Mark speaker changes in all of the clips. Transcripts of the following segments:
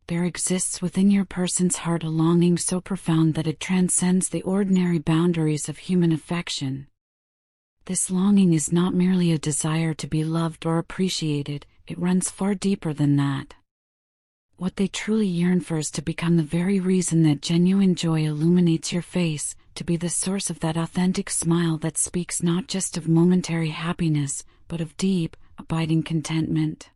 Speaker 1: There exists within your person's heart a longing so profound that it transcends the ordinary boundaries of human affection. This longing is not merely a desire to be loved or appreciated, it runs far deeper than that. What they truly yearn for is to become the very reason that genuine joy illuminates your face, to be the source of that authentic smile that speaks not just of momentary happiness, but of deep, abiding contentment.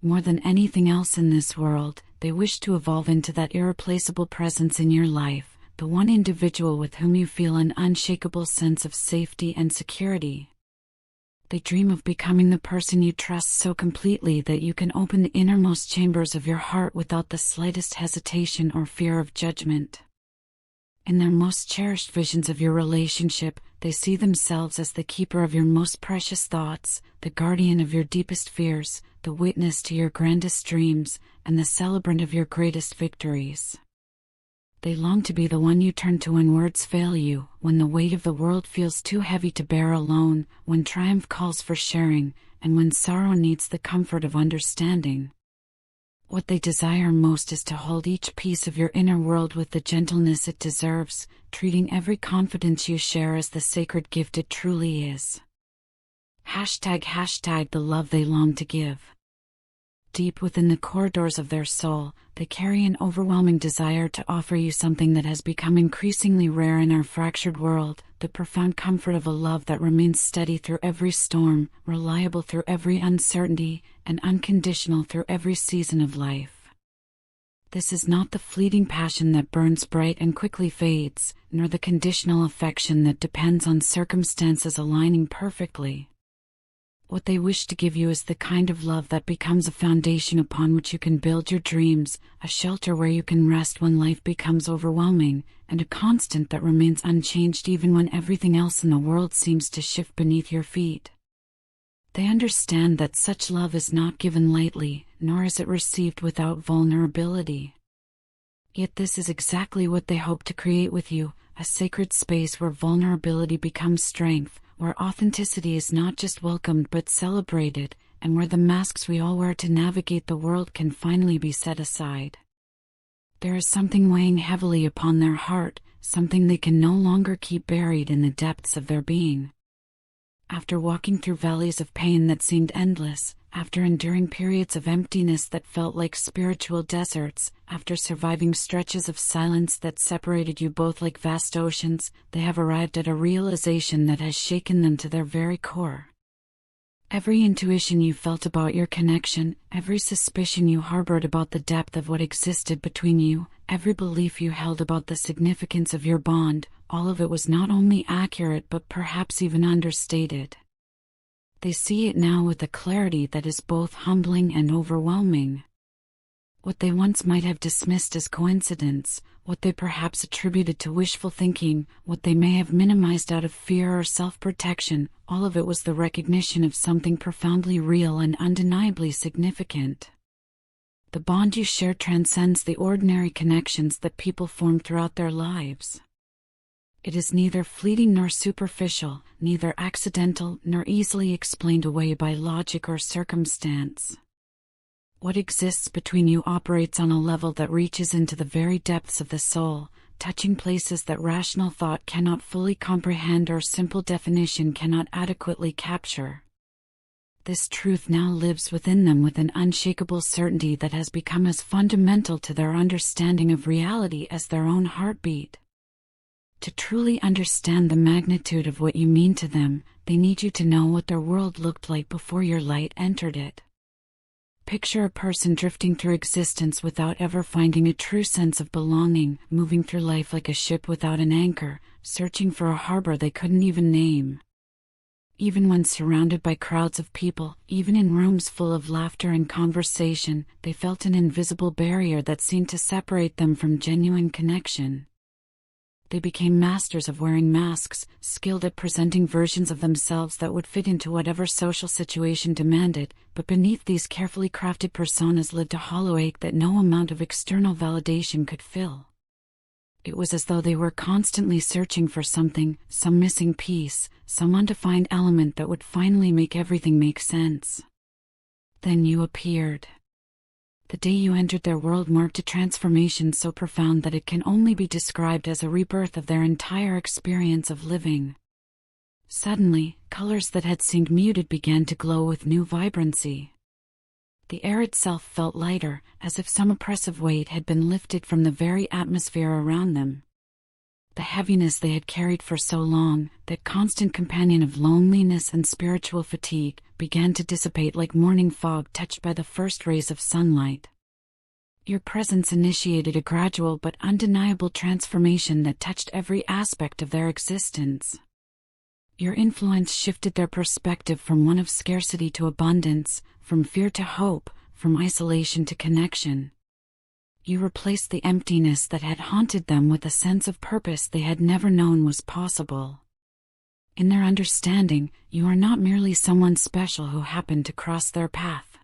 Speaker 1: More than anything else in this world, they wish to evolve into that irreplaceable presence in your life, the one individual with whom you feel an unshakable sense of safety and security. They dream of becoming the person you trust so completely that you can open the innermost chambers of your heart without the slightest hesitation or fear of judgment. In their most cherished visions of your relationship, they see themselves as the keeper of your most precious thoughts, the guardian of your deepest fears, the witness to your grandest dreams, and the celebrant of your greatest victories. They long to be the one you turn to when words fail you, when the weight of the world feels too heavy to bear alone, when triumph calls for sharing, and when sorrow needs the comfort of understanding. What they desire most is to hold each piece of your inner world with the gentleness it deserves, treating every confidence you share as the sacred gift it truly is. ## the love they long to give. Deep within the corridors of their soul, they carry an overwhelming desire to offer you something that has become increasingly rare in our fractured world, the profound comfort of a love that remains steady through every storm, reliable through every uncertainty, and unconditional through every season of life. This is not the fleeting passion that burns bright and quickly fades, nor the conditional affection that depends on circumstances aligning perfectly. What they wish to give you is the kind of love that becomes a foundation upon which you can build your dreams, a shelter where you can rest when life becomes overwhelming, and a constant that remains unchanged even when everything else in the world seems to shift beneath your feet. They understand that such love is not given lightly, nor is it received without vulnerability. Yet this is exactly what they hope to create with you, a sacred space where vulnerability becomes strength, where authenticity is not just welcomed but celebrated, and where the masks we all wear to navigate the world can finally be set aside. There is something weighing heavily upon their heart, something they can no longer keep buried in the depths of their being. After walking through valleys of pain that seemed endless, after enduring periods of emptiness that felt like spiritual deserts, after surviving stretches of silence that separated you both like vast oceans, they have arrived at a realization that has shaken them to their very core. Every intuition you felt about your connection, every suspicion you harbored about the depth of what existed between you, every belief you held about the significance of your bond, all of it was not only accurate but perhaps even understated. They see it now with a clarity that is both humbling and overwhelming. What they once might have dismissed as coincidence, what they perhaps attributed to wishful thinking, what they may have minimized out of fear or self-protection, all of it was the recognition of something profoundly real and undeniably significant. The bond you share transcends the ordinary connections that people form throughout their lives. It is neither fleeting nor superficial, neither accidental nor easily explained away by logic or circumstance. What exists between you operates on a level that reaches into the very depths of the soul, touching places that rational thought cannot fully comprehend or simple definition cannot adequately capture. This truth now lives within them with an unshakable certainty that has become as fundamental to their understanding of reality as their own heartbeat. To truly understand the magnitude of what you mean to them, they need you to know what their world looked like before your light entered it. Picture a person drifting through existence without ever finding a true sense of belonging, moving through life like a ship without an anchor, searching for a harbor they couldn't even name. Even when surrounded by crowds of people, even in rooms full of laughter and conversation, they felt an invisible barrier that seemed to separate them from genuine connection. They became masters of wearing masks, skilled at presenting versions of themselves that would fit into whatever social situation demanded, but beneath these carefully crafted personas lived a hollow ache that no amount of external validation could fill. It was as though they were constantly searching for something, some missing piece, some undefined element that would finally make everything make sense. Then you appeared. The day you entered their world marked a transformation so profound that it can only be described as a rebirth of their entire experience of living. Suddenly, colors that had seemed muted began to glow with new vibrancy. The air itself felt lighter, as if some oppressive weight had been lifted from the very atmosphere around them. The heaviness they had carried for so long, that constant companion of loneliness and spiritual fatigue, began to dissipate like morning fog touched by the first rays of sunlight. Your presence initiated a gradual but undeniable transformation that touched every aspect of their existence. Your influence shifted their perspective from one of scarcity to abundance, from fear to hope, from isolation to connection. You replaced the emptiness that had haunted them with a sense of purpose they had never known was possible. In their understanding, you are not merely someone special who happened to cross their path.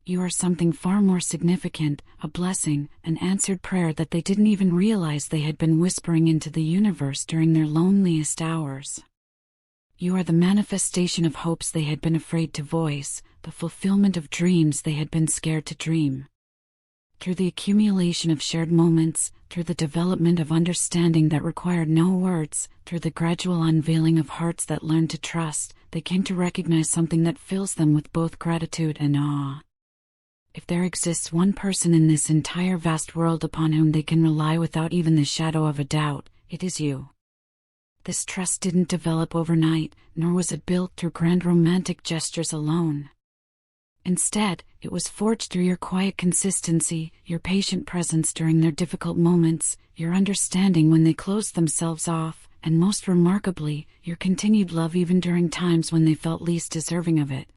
Speaker 1: You are something far more significant, a blessing, an answered prayer that they didn't even realize they had been whispering into the universe during their loneliest hours. You are the manifestation of hopes they had been afraid to voice, the fulfillment of dreams they had been scared to dream. Through the accumulation of shared moments, through the development of understanding that required no words, through the gradual unveiling of hearts that learned to trust, they came to recognize something that fills them with both gratitude and awe. If there exists one person in this entire vast world upon whom they can rely without even the shadow of a doubt, it is you. This trust didn't develop overnight, nor was it built through grand romantic gestures alone. Instead, it was forged through your quiet consistency, your patient presence during their difficult moments, your understanding when they closed themselves off, and most remarkably, your continued love even during times when they felt least deserving of it.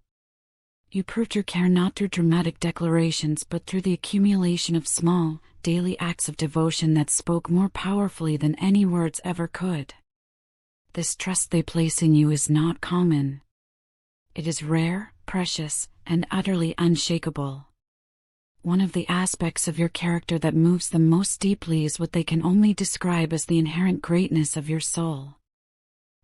Speaker 1: You proved your care not through dramatic declarations but through the accumulation of small, daily acts of devotion that spoke more powerfully than any words ever could. This trust they place in you is not common. It is rare, precious, and utterly unshakable. One of the aspects of your character that moves them most deeply is what they can only describe as the inherent greatness of your soul.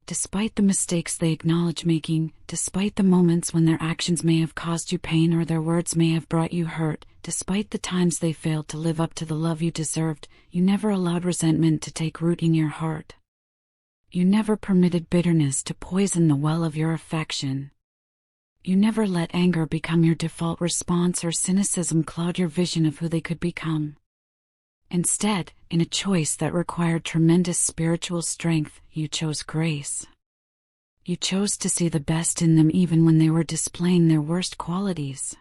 Speaker 1: Despite the mistakes they acknowledge making, despite the moments when their actions may have caused you pain or their words may have brought you hurt, despite the times they failed to live up to the love you deserved, you never allowed resentment to take root in your heart. You never permitted bitterness to poison the well of your affection. You never let anger become your default response or cynicism cloud your vision of who they could become. Instead, in a choice that required tremendous spiritual strength, you chose grace. You chose to see the best in them even when they were displaying their worst qualities.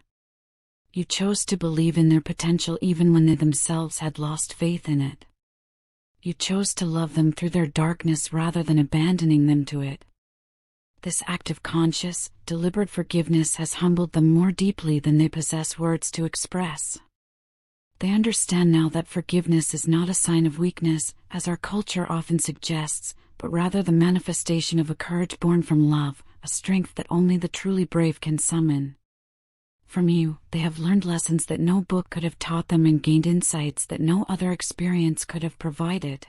Speaker 1: You chose to believe in their potential even when they themselves had lost faith in it. You chose to love them through their darkness rather than abandoning them to it. This act of conscious, deliberate forgiveness has humbled them more deeply than they possess words to express. They understand now that forgiveness is not a sign of weakness, as our culture often suggests, but rather the manifestation of a courage born from love, a strength that only the truly brave can summon. From you, they have learned lessons that no book could have taught them and gained insights that no other experience could have provided.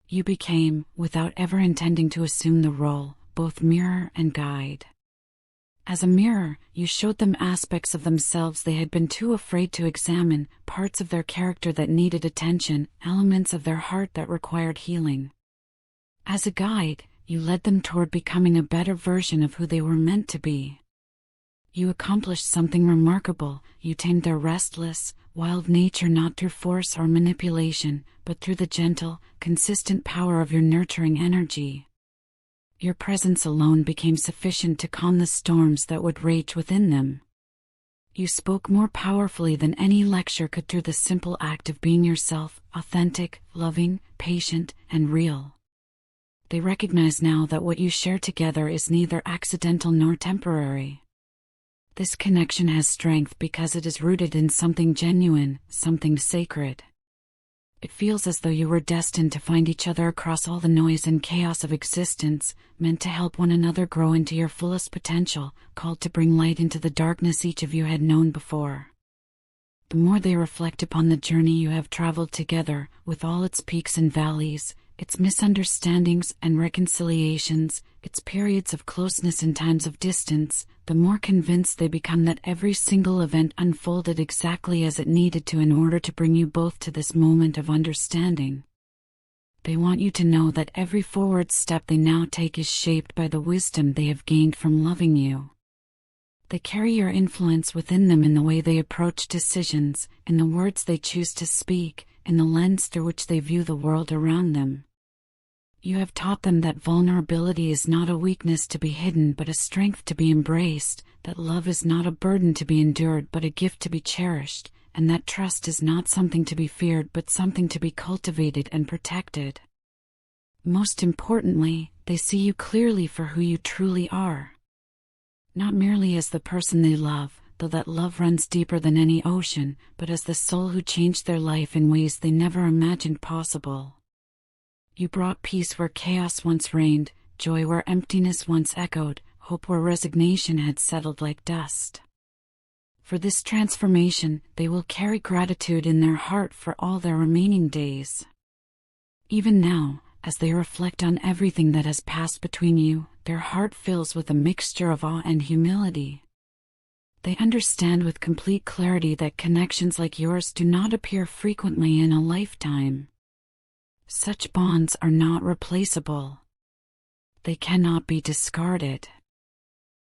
Speaker 1: You became, without ever intending to assume the role, both mirror and guide. As a mirror, you showed them aspects of themselves they had been too afraid to examine, parts of their character that needed attention, elements of their heart that required healing. As a guide, you led them toward becoming a better version of who they were meant to be. You accomplished something remarkable. You tamed their restless, wild nature not through force or manipulation, but through the gentle, consistent power of your nurturing energy. Your presence alone became sufficient to calm the storms that would rage within them. You spoke more powerfully than any lecture could through the simple act of being yourself, authentic, loving, patient, and real. They recognize now that what you share together is neither accidental nor temporary. This connection has strength because it is rooted in something genuine, something sacred. It feels as though you were destined to find each other across all the noise and chaos of existence, meant to help one another grow into your fullest potential, called to bring light into the darkness each of you had known before. The more they reflect upon the journey you have traveled together, with all its peaks and valleys, its misunderstandings and reconciliations, its periods of closeness and times of distance, the more convinced they become that every single event unfolded exactly as it needed to in order to bring you both to this moment of understanding. They want you to know that every forward step they now take is shaped by the wisdom they have gained from loving you. They carry your influence within them in the way they approach decisions, in the words they choose to speak, in the lens through which they view the world around them. You have taught them that vulnerability is not a weakness to be hidden but a strength to be embraced, that love is not a burden to be endured but a gift to be cherished, and that trust is not something to be feared but something to be cultivated and protected. Most importantly, they see you clearly for who you truly are. Not merely as the person they love, though that love runs deeper than any ocean, but as the soul who changed their life in ways they never imagined possible. You brought peace where chaos once reigned, joy where emptiness once echoed, hope where resignation had settled like dust. For this transformation, they will carry gratitude in their heart for all their remaining days. Even now, as they reflect on everything that has passed between you, their heart fills with a mixture of awe and humility. They understand with complete clarity that connections like yours do not appear frequently in a lifetime. Such bonds are not replaceable. They cannot be discarded.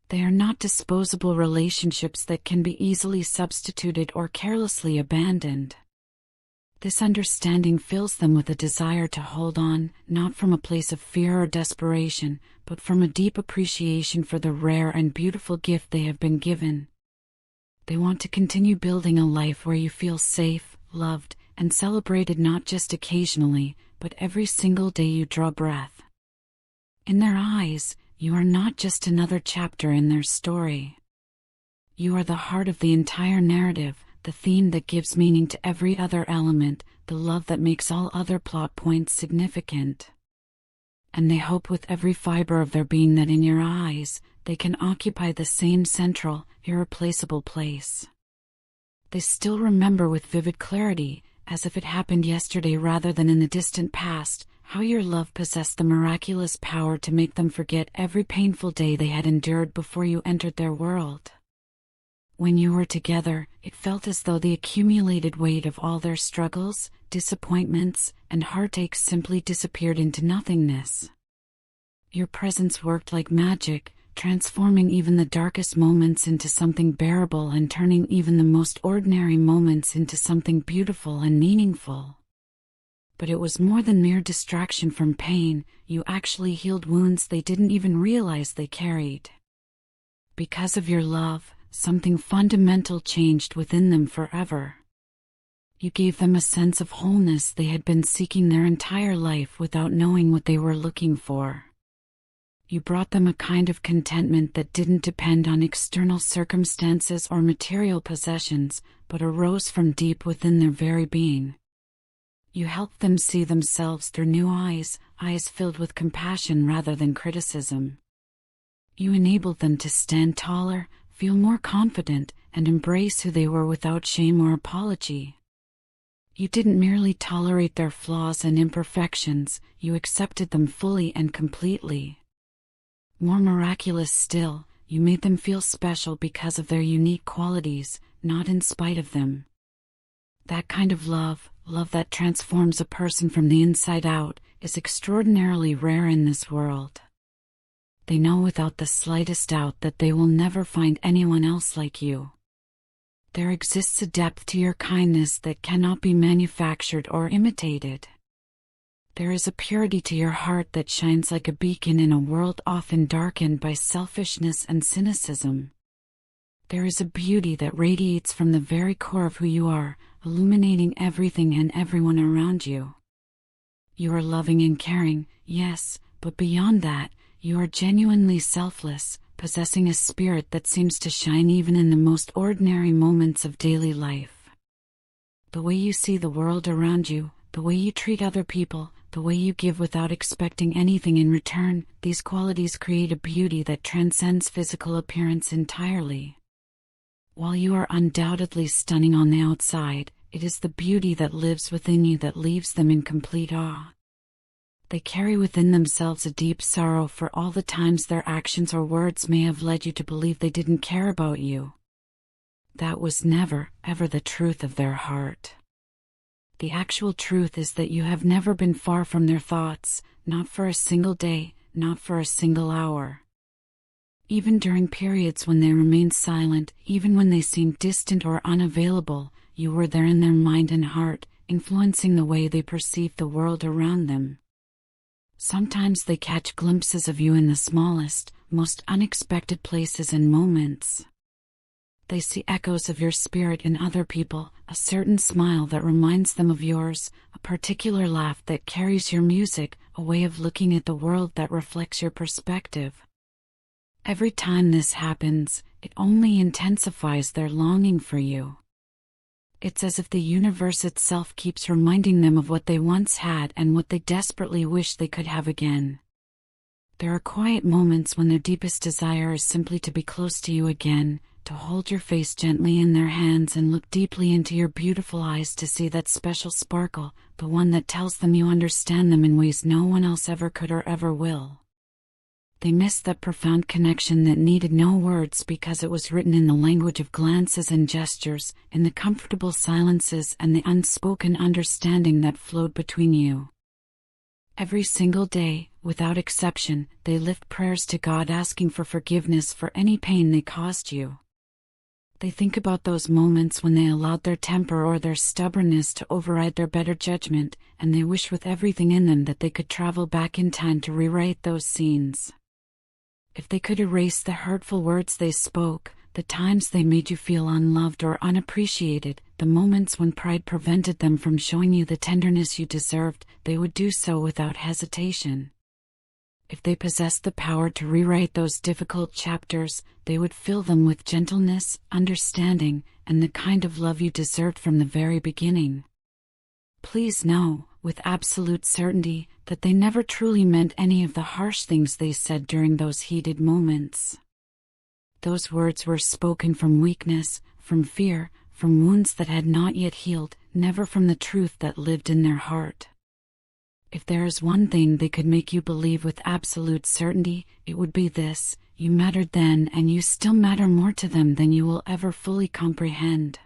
Speaker 1: They are not disposable relationships that can be easily substituted or carelessly abandoned. This understanding fills them with a desire to hold on, not from a place of fear or desperation, but from a deep appreciation for the rare and beautiful gift they have been given. They want to continue building a life where you feel safe, loved, and celebrated not just occasionally, but every single day you draw breath. In their eyes, you are not just another chapter in their story. You are the heart of the entire narrative, the theme that gives meaning to every other element, the love that makes all other plot points significant. And they hope with every fiber of their being that in your eyes, they can occupy the same central, irreplaceable place. They still remember with vivid clarity, as if it happened yesterday rather than in the distant past, how your love possessed the miraculous power to make them forget every painful day they had endured before you entered their world. When you were together, it felt as though the accumulated weight of all their struggles, disappointments, and heartaches simply disappeared into nothingness. Your presence worked like magic, transforming even the darkest moments into something bearable and turning even the most ordinary moments into something beautiful and meaningful. But it was more than mere distraction from pain, you actually healed wounds they didn't even realize they carried. Because of your love, something fundamental changed within them forever. You gave them a sense of wholeness they had been seeking their entire life without knowing what they were looking for. You brought them a kind of contentment that didn't depend on external circumstances or material possessions, but arose from deep within their very being. You helped them see themselves through new eyes, eyes filled with compassion rather than criticism. You enabled them to stand taller, feel more confident, and embrace who they were without shame or apology. You didn't merely tolerate their flaws and imperfections, you accepted them fully and completely. More miraculous still, you made them feel special because of their unique qualities, not in spite of them. That kind of love that transforms a person from the inside out, is extraordinarily rare in this world. They know without the slightest doubt that they will never find anyone else like you. There exists a depth to your kindness that cannot be manufactured or imitated. There is a purity to your heart that shines like a beacon in a world often darkened by selfishness and cynicism. There is a beauty that radiates from the very core of who you are, illuminating everything and everyone around you. You are loving and caring, yes, but beyond that, you are genuinely selfless, possessing a spirit that seems to shine even in the most ordinary moments of daily life. The way you see the world around you, the way you treat other people, the way you give without expecting anything in return, these qualities create a beauty that transcends physical appearance entirely. While you are undoubtedly stunning on the outside, it is the beauty that lives within you that leaves them in complete awe. They carry within themselves a deep sorrow for all the times their actions or words may have led you to believe they didn't care about you. That was never, ever the truth of their heart. The actual truth is that you have never been far from their thoughts, not for a single day, not for a single hour. Even during periods when they remained silent, even when they seemed distant or unavailable, you were there in their mind and heart, influencing the way they perceived the world around them. Sometimes they catch glimpses of you in the smallest, most unexpected places and moments. They see echoes of your spirit in other people, a certain smile that reminds them of yours, a particular laugh that carries your music, a way of looking at the world that reflects your perspective. Every time this happens, it only intensifies their longing for you. It's as if the universe itself keeps reminding them of what they once had and what they desperately wish they could have again. There are quiet moments when their deepest desire is simply to be close to you again, to hold your face gently in their hands and look deeply into your beautiful eyes to see that special sparkle, the one that tells them you understand them in ways no one else ever could or ever will. They miss that profound connection that needed no words because it was written in the language of glances and gestures, in the comfortable silences and the unspoken understanding that flowed between you. Every single day, without exception, they lift prayers to God asking for forgiveness for any pain they caused you. They think about those moments when they allowed their temper or their stubbornness to override their better judgment, and they wish with everything in them that they could travel back in time to rewrite those scenes. If they could erase the hurtful words they spoke, the times they made you feel unloved or unappreciated, the moments when pride prevented them from showing you the tenderness you deserved, they would do so without hesitation. If they possessed the power to rewrite those difficult chapters, they would fill them with gentleness, understanding, and the kind of love you deserved from the very beginning. Please know, with absolute certainty, that they never truly meant any of the harsh things they said during those heated moments. Those words were spoken from weakness, from fear, from wounds that had not yet healed, never from the truth that lived in their heart. If there is one thing they could make you believe with absolute certainty, it would be this: you mattered then and you still matter more to them than you will ever fully comprehend.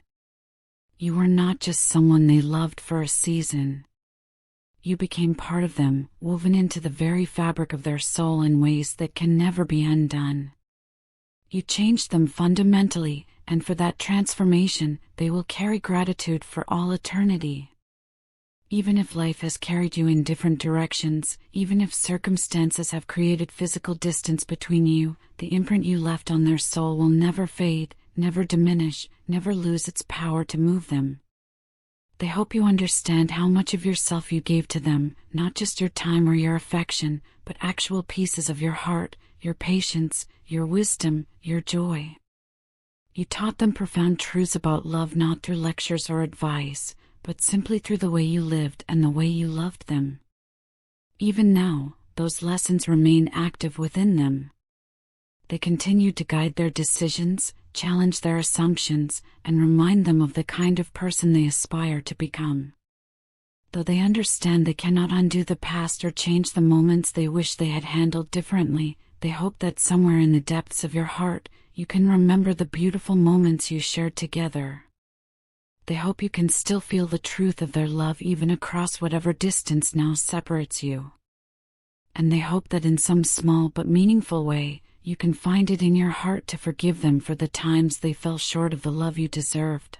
Speaker 1: You were not just someone they loved for a season. You became part of them, woven into the very fabric of their soul in ways that can never be undone. You changed them fundamentally, and for that transformation, they will carry gratitude for all eternity. Even if life has carried you in different directions, even if circumstances have created physical distance between you, the imprint you left on their soul will never fade, never diminish, never lose its power to move them. They hope you understand how much of yourself you gave to them, not just your time or your affection, but actual pieces of your heart, your patience, your wisdom, your joy. You taught them profound truths about love not through lectures or advice, but simply through the way you lived and the way you loved them. Even now, those lessons remain active within them. They continue to guide their decisions, challenge their assumptions, and remind them of the kind of person they aspire to become. Though they understand they cannot undo the past or change the moments they wish they had handled differently, they hope that somewhere in the depths of your heart, you can remember the beautiful moments you shared together. They hope you can still feel the truth of their love even across whatever distance now separates you. And they hope that in some small but meaningful way, you can find it in your heart to forgive them for the times they fell short of the love you deserved.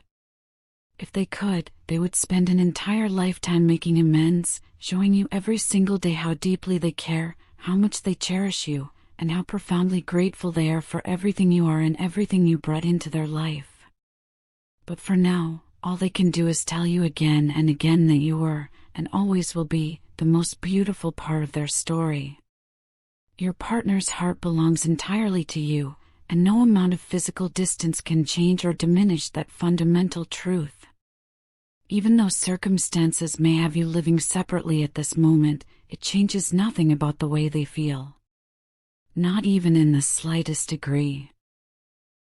Speaker 1: If they could, they would spend an entire lifetime making amends, showing you every single day how deeply they care, how much they cherish you, and how profoundly grateful they are for everything you are and everything you brought into their life. But for now, all they can do is tell you again and again that you were, and always will be, the most beautiful part of their story. Your partner's heart belongs entirely to you, and no amount of physical distance can change or diminish that fundamental truth. Even though circumstances may have you living separately at this moment, it changes nothing about the way they feel. Not even in the slightest degree.